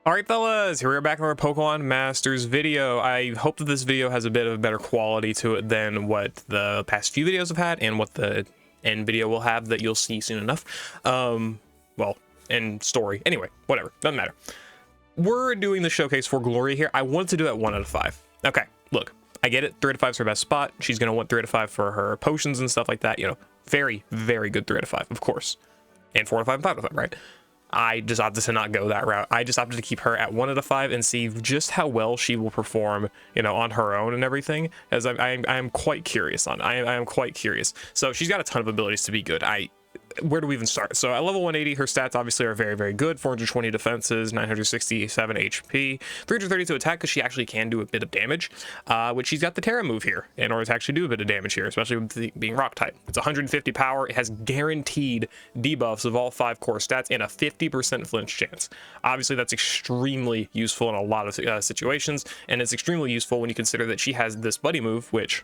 Alright fellas, here we are back in our Pokemon Masters video. I hope that this video has a bit of a better quality to it than what the past few videos have had and what the end video will have that you'll see soon enough. Well, end story. Anyway, whatever, doesn't matter. We're doing the showcase for Gloria here. I wanted to do it 1 out of 5. Okay, look, I get it, 3 out of 5 is her best spot. She's going to want 3 out of 5 for her potions and stuff like that. You know, very, very good 3 out of 5, of course. And 4 out of 5 and 5 out of 5, right? I just opted to not go that route. I just opted to keep her at 1 out of 5 and see just how well she will perform, you know, on her own and everything. As I am quite curious on. I am quite curious. So she's got a ton of abilities to be good. Where do we even start? So at level 180, her stats obviously are very, very good. 420 defenses, 967 HP, 332 attack because she actually can do a bit of damage, which she's got the Terra move here in order to actually do a bit of damage here, especially with being rock type. It's 150 power. It has guaranteed debuffs of all 5 core stats and a 50% flinch chance. Obviously, that's extremely useful in a lot of situations, and it's extremely useful when you consider that she has this buddy move, which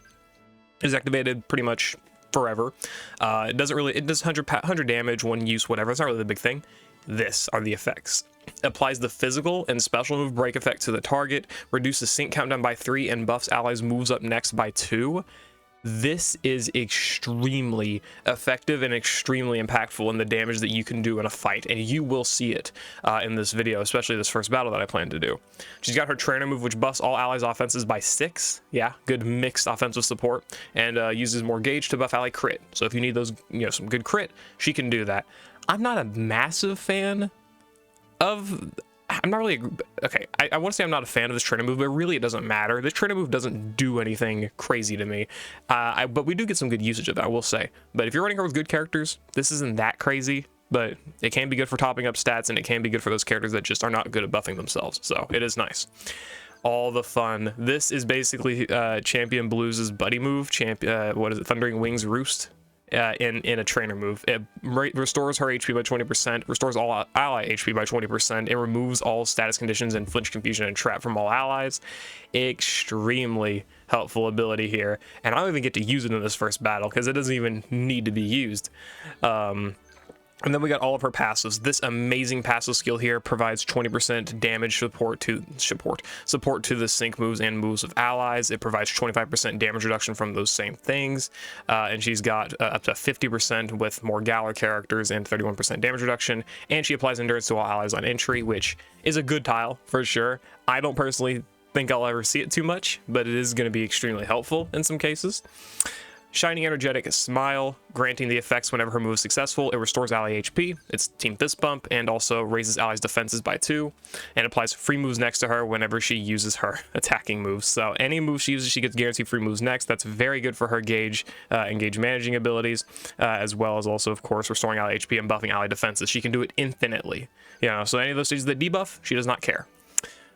is activated pretty much forever. It does 100 damage, 1 use, whatever. It's not really the big thing. This are the effects. Applies the physical and special move break effect to the target, reduces sync countdown by 3, and buffs allies moves up next by 2. This is extremely effective and extremely impactful in the damage that you can do in a fight, and you will see it in this video, especially this first battle that I plan to do. She's got her trainer move, which buffs all allies offenses by 6. Yeah, good mixed offensive support, and uses more gauge to buff ally crit. So if you need those, you know, some good crit, she can do that. I'm not a massive fan of... I'm not really... Okay, I want to say I'm not a fan of this trainer move, but really it doesn't matter. This trainer move doesn't do anything crazy to me. But we do get some good usage of that, I will say. But if you're running her with good characters, this isn't that crazy. But it can be good for topping up stats, and it can be good for those characters that just are not good at buffing themselves. So it is nice. All the fun. This is basically Champion Blues' buddy move. What is it? Thundering Wings Roost. In a trainer move. It restores her HP by 20%, restores all ally HP by 20%, it removes all status conditions and flinch, confusion, and trap from all allies. Extremely helpful ability here, and I don't even get to use it in this first battle because it doesn't even need to be used. And then we got all of her passives. This amazing passive skill here provides 20% damage support to the sync moves and moves of allies. It provides 25% damage reduction from those same things. And she's got up to 50% with more Galar characters and 31% damage reduction. And she applies endurance to all allies on entry, which is a good tile for sure. I don't personally think I'll ever see it too much, but it is going to be extremely helpful in some cases. Shining Energetic Smile, granting the effects whenever her move is successful. It restores ally HP, it's Team Fist Bump, and also raises allies' defenses by 2, and applies free moves next to her whenever she uses her attacking moves. So any move she uses, she gets guaranteed free moves next. That's very good for her gauge and gauge managing abilities, as well as also, of course, restoring ally HP and buffing ally defenses. She can do it infinitely. You know, so any of those stages that debuff, she does not care.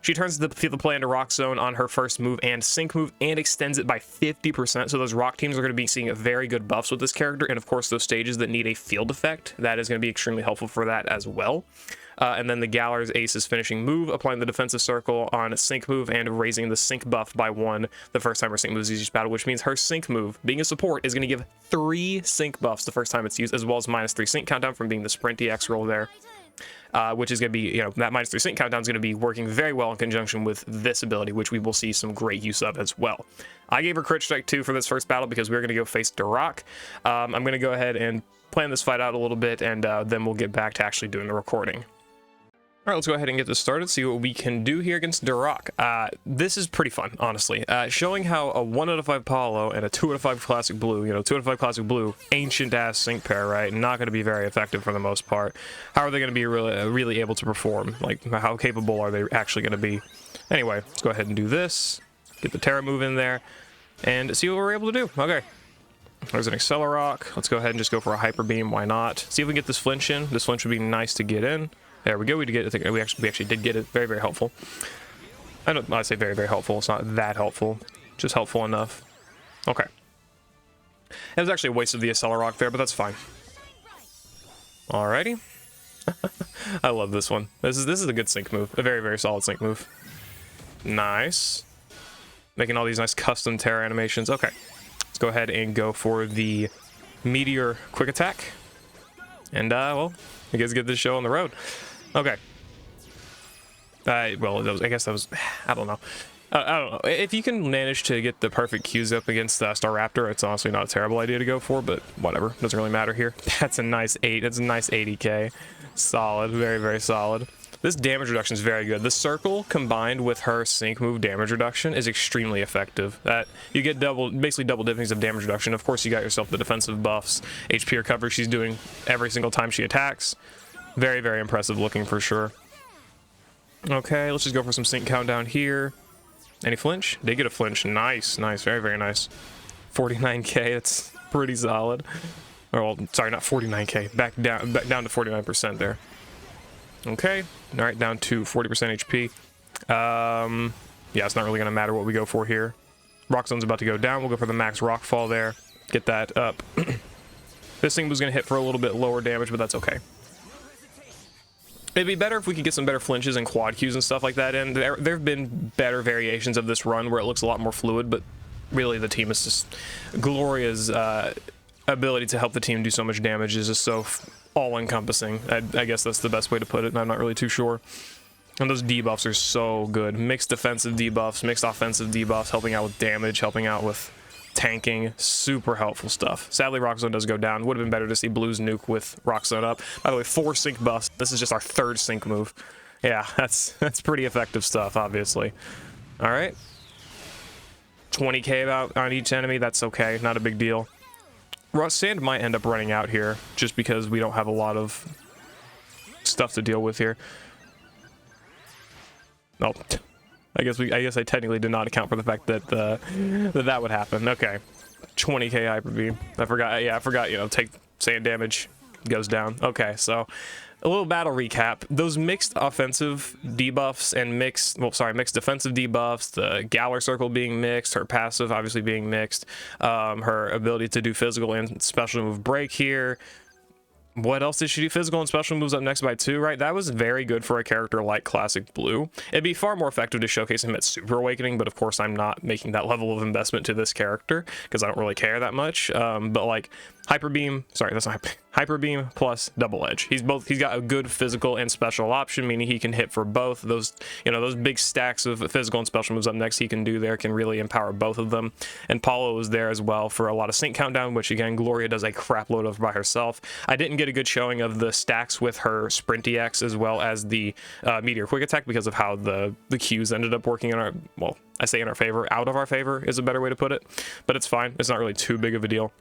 She turns the play into Rock Zone on her first move and sync move and extends it by 50%. So those rock teams are going to be seeing very good buffs with this character. And of course, those stages that need a field effect, that is going to be extremely helpful for that as well. And then the Galar's Ace's finishing move, applying the defensive circle on a sync move and raising the sync buff by 1 the first time her sync move is used each battle, which means her sync move, being a support, is going to give 3 sync buffs the first time it's used, as well as -3 sync countdown from being the Sprint EX roll there. Which is going to be, you know, that -3 sync countdown is going to be working very well in conjunction with this ability, which we will see some great use of as well. I gave her Crit Strike 2 for this first battle because we're going to go face Darach. I'm going to go ahead and plan this fight out a little bit, and then we'll get back to actually doing the recording. All right, let's go ahead and get this started, see what we can do here against Darach. This is pretty fun, honestly. Showing how a 1 out of 5 Paulo and a 2 out of 5 Classic Blue, you know, 2 out of 5 Classic Blue, ancient-ass sync pair, right? Not going to be very effective for the most part. How are they going to be really able to perform? Like, how capable are they actually going to be? Anyway, let's go ahead and do this. Get the Terra move in there, and see what we're able to do. Okay. There's an Accelerock. Let's go ahead and just go for a Hyper Beam. Why not? See if we can get this flinch in. This flinch would be nice to get in. There we go. We did get it. I think we actually did get it. Very, very helpful. I say very, very helpful. It's not that helpful. Just helpful enough. Okay. It was actually a waste of the Accelerock there, but that's fine. Alrighty. I love this one. This is a good sync move. A very, very solid sync move. Nice. Making all these nice custom Terra animations. Okay. Let's go ahead and go for the Meteor Quick Attack. And, well, you guys get this show on the road. Okay. Well, I guess that was, I don't know. I don't know. If you can manage to get the perfect Qs up against Staraptor, it's honestly not a terrible idea to go for, but whatever. Doesn't really matter here. That's a nice 8. That's a nice 80k. Solid. Very, very solid. This damage reduction is very good. The circle combined with her sync move damage reduction is extremely effective. You get basically double dippings of damage reduction. Of course, you got yourself the defensive buffs, HP recovery she's doing every single time she attacks. Very, very impressive looking for sure. Okay, let's just go for some sync countdown here. Any flinch? They get a flinch. Nice, nice, very, very nice. 49k, that's pretty solid. Well, sorry, not 49k. Back down to 49% there. Okay, all right, down to 40% HP. Yeah, it's not really gonna matter what we go for here. Rock Zone's about to go down. We'll go for the max rock fall there. Get that up. This thing was gonna hit for a little bit lower damage, but that's okay. It'd be better if we could get some better flinches and quad Qs and stuff like that in. There have been better variations of this run where it looks a lot more fluid, but really the team is just... Gloria's ability to help the team do so much damage is just so all-encompassing. I guess that's the best way to put it, and I'm not really too sure. And those debuffs are so good. Mixed defensive debuffs, mixed offensive debuffs, helping out with damage, helping out with tanking. Super helpful stuff. Sadly, Rock Zone does go down. Would have been better to see Blue's nuke with Rock Zone up. By the way, 4 sync buffs. This is just our 3rd sync move. Yeah, that's pretty effective stuff, obviously. All right. 20k about on each enemy. That's okay. Not a big deal. Sand might end up running out here just because we don't have a lot of stuff to deal with here. Oh, I guess I technically did not account for the fact that that would happen. Okay, 20k hyper beam. I forgot. Yeah, I forgot. You know, take sand damage, goes down. Okay, so a little battle recap. Those mixed offensive debuffs and mixed defensive debuffs. The Galar circle being mixed, her passive obviously being mixed, her ability to do physical and special move break here. What else did she do? Physical and special moves up next by 2, right? That was very good for a character like Classic Blue. It'd be far more effective to showcase him at Super Awakening, but of course I'm not making that level of investment to this character because I don't really care that much. But like Hyper Beam, sorry, that's not Hyper Beam plus Double Edge. He's got a good physical and special option, meaning he can hit for both. Those, you know, those big stacks of physical and special moves up next he can do there can really empower both of them. And Paulo is there as well for a lot of sync countdown, which again Gloria does a crap load of by herself. I didn't get a good showing of the stacks with her Sprint EX as well as the Meteor Quick Attack because of how the Qs ended up working in our, well, I say in our favor, out of our favor is a better way to put it, but it's fine. It's not really too big of a deal.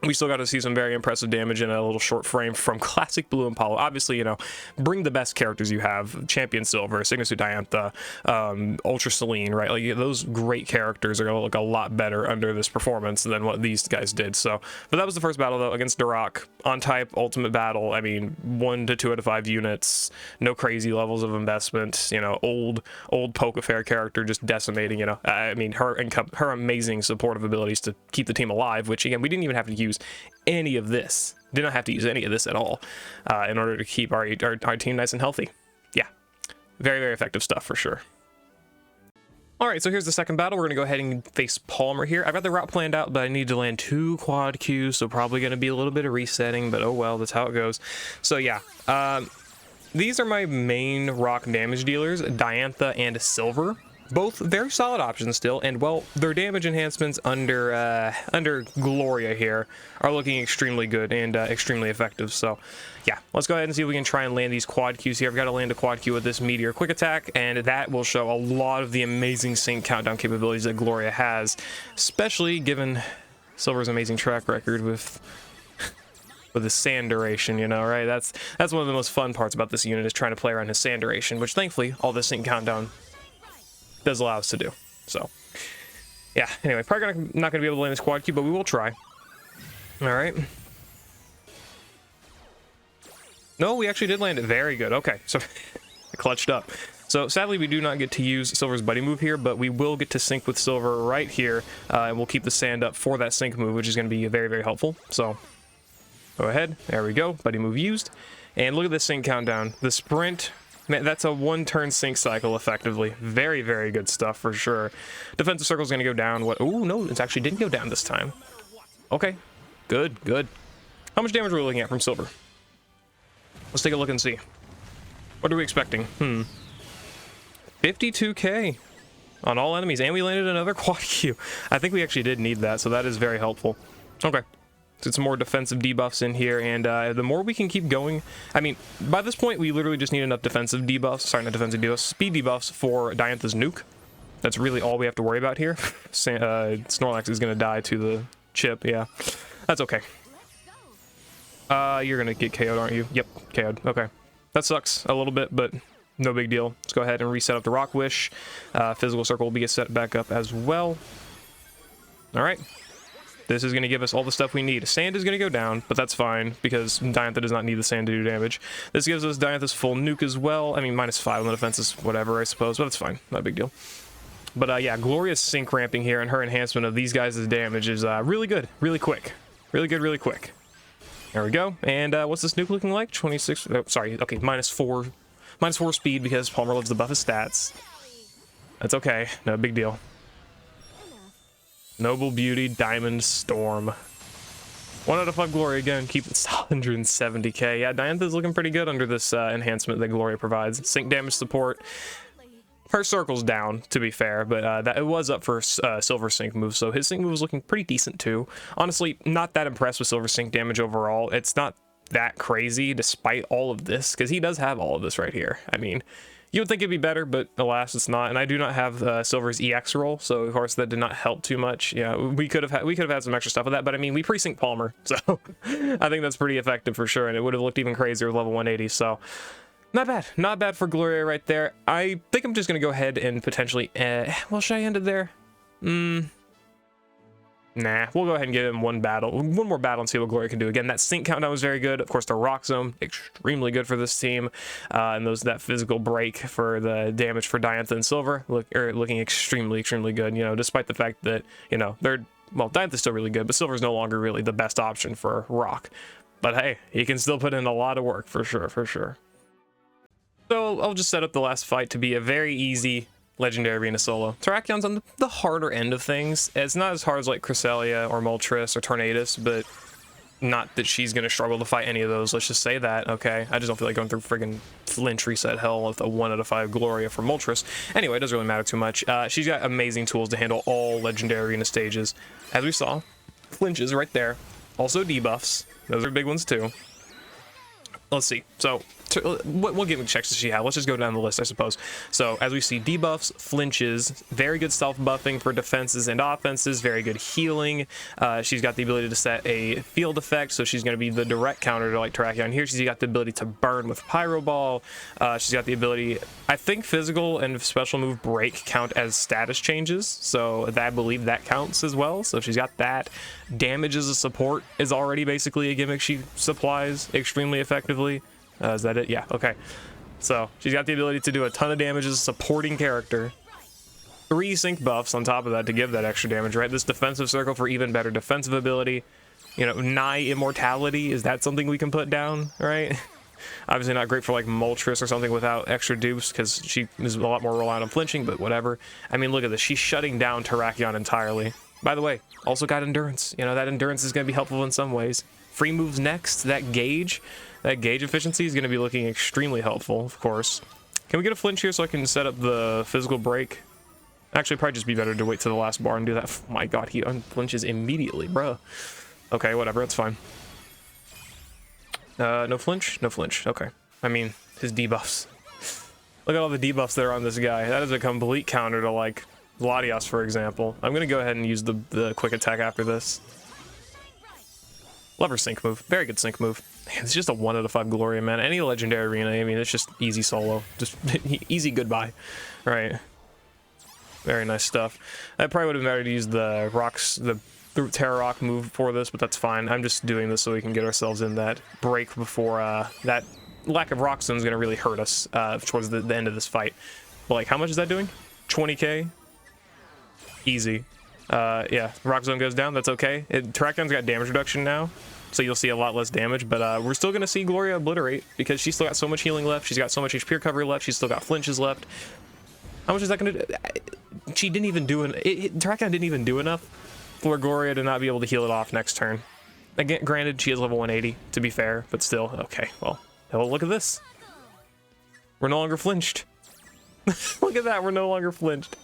We still got to see some very impressive damage in a little short frame from Classic Blue and Paulo. Obviously, you know, bring the best characters you have. Champion Silver, Signature Diantha, Ultra Celine, right? Like, those great characters are going to look a lot better under this performance than what these guys did. So, but that was the first battle, though, against Darach. On type, ultimate battle. I mean, 1 to 2 out of 5 units. No crazy levels of investment. You know, old Pokefair character just decimating, you know. I mean, her amazing supportive abilities to keep the team alive, which, again, we didn't even have to use any of this. Did not have to use any of this at all in order to keep our team nice and healthy. Yeah, very, very effective stuff for sure. All right, so here's the second battle. We're gonna go ahead and face Palmer here. I've got the route planned out, but I need to land 2 quad Qs, so probably gonna be a little bit of resetting, but oh well, that's how it goes. So yeah, these are my main rock damage dealers, Diantha and Silver. Both very solid options still, and well, their damage enhancements under Gloria here are looking extremely good and extremely effective. So yeah, let's go ahead and see if we can try and land these quad Qs here. I've got to land a quad Q with this Meteor Quick Attack, and that will show a lot of the amazing sync countdown capabilities that Gloria has, especially given Silver's amazing track record with his sand duration, you know, right? That's one of the most fun parts about this unit, is trying to play around his sand duration, which thankfully all this sync countdown does allow us to do. So yeah, anyway, probably not gonna be able to land this quad Q, but we will try. All right. No, we actually did land it. Very good. Okay, so I clutched up. So sadly, we do not get to use Silver's buddy move here, but we will get to sync with Silver right here, and we'll keep the sand up for that sync move, which is going to be very, very helpful. So go ahead. There we go. Buddy move used. And look at this sync countdown. The sprint, man, that's a 1-turn sync cycle effectively. Very, very good stuff for sure. Defensive circle is going to go down. What? Oh, no, it actually didn't go down this time. Okay, good, good. How much damage are we looking at from Silver? Let's take a look and see. What are we expecting? 52k on all enemies, and we landed another quad Q. I think we actually did need that, so that is very helpful. Okay. Get some more defensive debuffs in here, and the more we can keep going, I mean, by this point, we literally just need enough defensive debuffs, sorry, not defensive debuffs, speed debuffs for Diantha's nuke. That's really all we have to worry about here. Snorlax is going to die to the chip, yeah. That's okay. You're going to get KO'd, aren't you? Yep, KO'd, okay. That sucks a little bit, but no big deal. Let's go ahead and reset up the Rock Wish. Physical Circle will be set back up as well. All right. This is going to give us all the stuff we need. Sand is going to go down, but that's fine because Diantha does not need the sand to do damage. This gives us Diantha's full nuke as well. I mean, -5 on the defense is whatever, I suppose, but that's fine. Not a big deal. But yeah, Gloria's sync ramping here and her enhancement of these guys' damage is really good, really quick. Really good, really quick. There we go. And what's this nuke looking like? 26, oh, sorry, okay, -4 speed because Palmer loves to buff his stats. That's okay, no big deal. Noble Beauty, Diamond Storm. 1 out of 5 Gloria again, keep it 170k. Yeah, Diantha's looking pretty good under this enhancement that Gloria provides. Sync damage support. Her circle's down, to be fair, but that it was up for Silver Sync move, so his sync move was looking pretty decent too. Honestly, not that impressed with Silver Sync damage overall. It's not that crazy despite all of this, because he does have all of this right here. I mean, you would think it'd be better, but alas, it's not. And I do not have Silver's EX roll, so of course that did not help too much. Yeah, we could have had some extra stuff with that, but I mean, we pre-sync Palmer, so I think that's pretty effective for sure, and it would have looked even crazier with level 180. So not bad for Gloria right there. I think I'm just gonna go ahead and potentially, well, should I end it there? Nah, we'll go ahead and give him one more battle and see what Gloria can do. Again, that sync countdown was very good. Of course, the Rock Zone, extremely good for this team. And that physical break for the damage for Diantha and Silver, looking extremely good, you know, despite the fact that, you know, Diantha's still really good, but Silver's no longer really the best option for Rock. But hey, he can still put in a lot of work, for sure. So I'll just set up the last fight to be a very easy Legendary Arena solo. Terracion's on the harder end of things. It's not as hard as like Cresselia or Moltres or Tornadus, but not that she's gonna struggle to fight any of those. Let's just say that, okay? I just don't feel like going through friggin' flinch reset hell with a 1 out of 5 Gloria for Moltres. Anyway, it doesn't really matter too much. She's got amazing tools to handle all Legendary Arena stages. As we saw, flinches right there. Also debuffs. Those are big ones too. Let's see. So what gimmick checks does she have? Let's just go down the list, I suppose. So as we see, debuffs, flinches, very good self buffing for defenses and offenses, very good healing. She's got the ability to set a field effect, so she's going to be the direct counter to like Terrakion here. She's got the ability to burn with Pyro Ball. She's got the ability, I think physical and special move break count as status changes, so I believe that counts as well. So she's got that. Damage as a support is already basically a gimmick she supplies extremely effectively. Is that it? Yeah, okay. So she's got the ability to do a ton of damage as a supporting character. 3 sync buffs on top of that to give that extra damage, right? This defensive circle for even better defensive ability. You know, nigh immortality, is that something we can put down, right? Obviously not great for like Moltres or something without extra dupes, because she is a lot more reliant on flinching, but whatever. I mean, look at this. She's shutting down Terrakion entirely. By the way, also got endurance. You know, that endurance is going to be helpful in some ways. Free moves next, that gauge efficiency is going to be looking extremely helpful, of course. Can we get a flinch here so I can set up the physical break? Actually, probably just be better to wait to the last bar and do that. Oh my god, he unflinches immediately, bruh. Okay, whatever, that's fine. No flinch? No flinch, okay. I mean, his debuffs. Look at all the debuffs that are on this guy. That is a complete counter to, like, Latios, for example. I'm going to go ahead and use the quick attack after this. Love her sync move. Very good sync move. Man, it's just a 1 out of 5 Gloria, man. Any Legendary Arena, I mean, it's just easy solo. Just easy goodbye. Right. Very nice stuff. I probably would have been better to use the Terra Rock move for this, but that's fine. I'm just doing this so we can get ourselves in that break before that lack of Rock Zone is going to really hurt us towards the end of this fight. But, like, how much is that doing? 20k? Easy. Yeah, Rock Zone goes down, that's okay. Terrakion's got damage reduction now, so you'll see a lot less damage, but we're still going to see Gloria obliterate, because she's still got so much healing left, she's got so much HP recovery left, she's still got flinches left. How much is that going to do? She didn't even do Terrakion didn't even do enough for Gloria to not be able to heal it off next turn. Again, granted, she is level 180, to be fair, but still, okay, well, look at this. We're no longer flinched. Look Look at that, we're no longer flinched.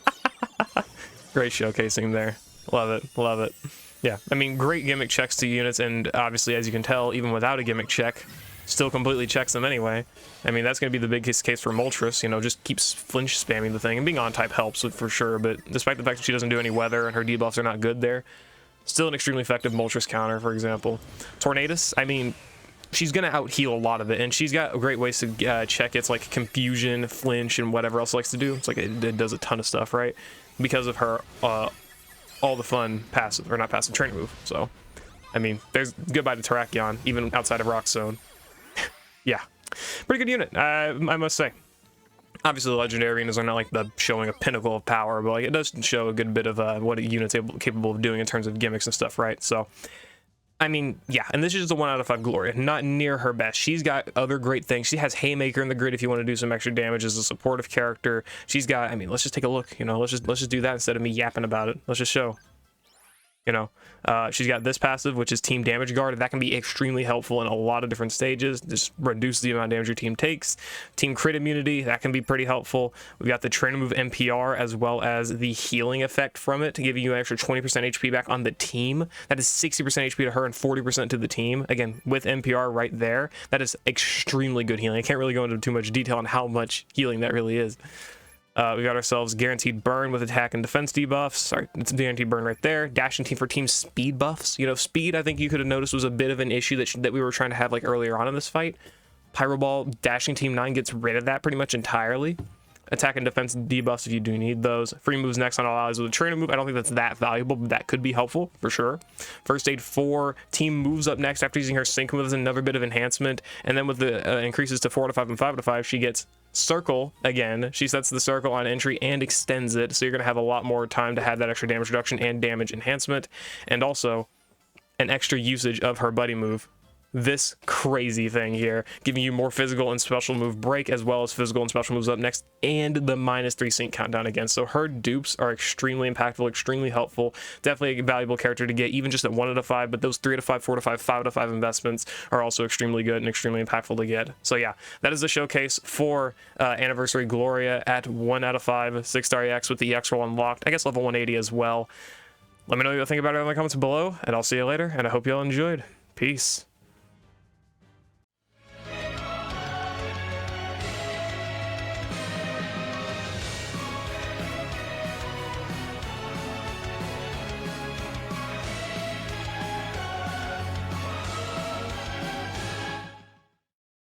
Great showcasing there. Love it, love it. Yeah, I mean, great gimmick checks to units, and obviously, as you can tell, even without a gimmick check, still completely checks them anyway. I mean, that's going to be the biggest case for Moltres, you know, just keeps flinch spamming the thing, and being on type helps for sure, but despite the fact that she doesn't do any weather and her debuffs are not good there, still an extremely effective Moltres counter, for example. Tornadus, I mean, she's going to out-heal a lot of it, and she's got great ways to check its, like, confusion, flinch, and whatever else it likes to do. It's like it does a ton of stuff, right? Because of her, all the fun passive, or not passive, training move. So, I mean, there's goodbye to Terrakion, even outside of Rock Zone. Yeah, pretty good unit, I must say. Obviously, the legendary arenas are not like the showing a pinnacle of power, but like it does show a good bit of what a unit's capable of doing in terms of gimmicks and stuff, right? So, I mean, yeah, and this is just a 1 out of 5 Gloria, not near her best. She's got other great things. She has Haymaker in the grid if you want to do some extra damage as a supportive character. She's got, I mean, let's just take a look, you know, let's just do that instead of me yapping about it. Let's just show. You know, she's got this passive, which is Team Damage Guard. That can be extremely helpful in a lot of different stages. Just reduce the amount of damage your team takes. Team Crit Immunity, that can be pretty helpful. We've got the Trainer Move NPR, as well as the healing effect from it to give you an extra 20% HP back on the team. That is 60% HP to her and 40% to the team. Again, with NPR right there, that is extremely good healing. I can't really go into too much detail on how much healing that really is. We got ourselves Guaranteed Burn with attack and defense debuffs. Sorry, it's Guaranteed Burn right there. Dashing Team for team speed buffs. You know, speed, I think you could have noticed, was a bit of an issue that we were trying to have like earlier on in this fight. Pyro Ball, Dashing Team 9 gets rid of that pretty much entirely. Attack and defense debuffs if you do need those. Free moves next on all allies with a trainer move. I don't think that's that valuable, but that could be helpful for sure. First aid 4. Team moves up next after using her sync moves, another bit of enhancement. And then with the increases to 4 out of 5 and 5 out of 5, she gets circle again. She sets the circle on entry and extends it, so you're going to have a lot more time to have that extra damage reduction and damage enhancement, and also an extra usage of her buddy move. This crazy thing here, giving you more physical and special move break, as well as physical and special moves up next, and the -3 sync countdown again. So her dupes are extremely impactful, extremely helpful, definitely a valuable character to get even just at 1 out of 5, but those 3 out of 5, 4 out of 5, 5 out of 5 investments are also extremely good and extremely impactful to get. So yeah, that is the showcase for Anniversary Gloria at 1 out of 5, 6-star EX with the EX roll unlocked, I guess level 180 as well. Let me know what you think about it in the comments below, and I'll see you later, and I hope you all enjoyed. Peace.